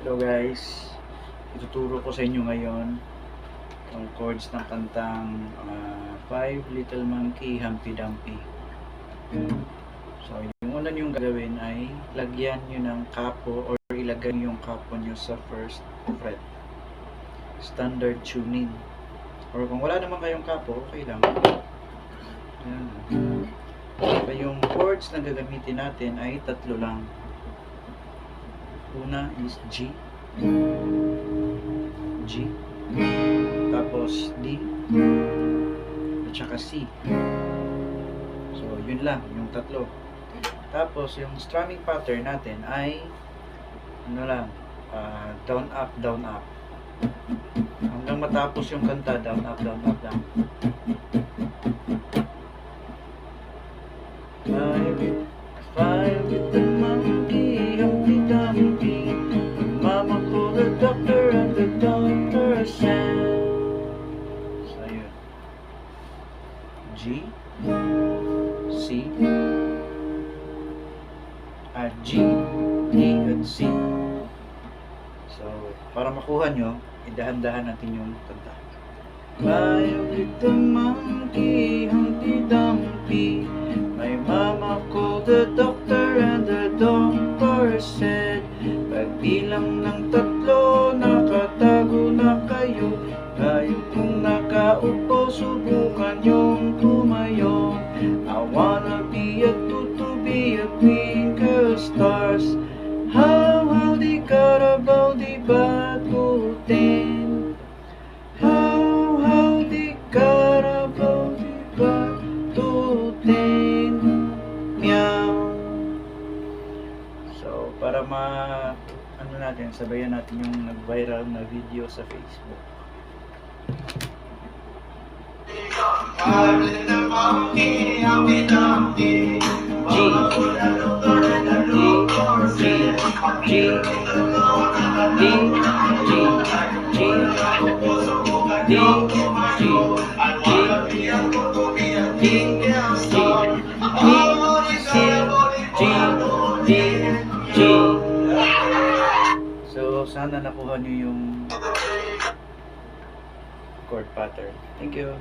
Hello guys, ituturo ko sa inyo ngayon ang chords ng kantang Five Little Monkey Humpty Dumpty. So yung una nyo gagawin ay lagyan nyo ng kapo or ilagay yung kapo nyo sa first fret. Standard tuning. Or kung wala naman kayong kapo, okay lang. Yan. So yung chords na gagamitin natin ay tatlo lang. Una is G, tapos D, at saka C. So, yun lang, yung tatlo. Tapos, yung strumming pattern natin ay ano lang, down, up, down, up. Hanggang matapos yung kanta, down, up, down, up lang. Five with the monkey, Humpty Dumpty. Mama called the doctor and the doctor said. So yun. G, C, G, D, at C. So, para makuha nyo, idahan-dahan natin yung kanta. Five with the monkey, Humpty Dumpty. My mama called the doctor and the doctor said, pagbilang ng tatlo, nakatago na kayo. Kayong kung nakaupo, subukan yung tumayo. I wanna be a tutu, be a twinkle stars. How di Carabao di batutin. How di Carabao di batutin. So, para ano natin, sabayan natin yung nag-viral na video sa Facebook. So, sana nakuha niyo yung chord pattern. Thank you.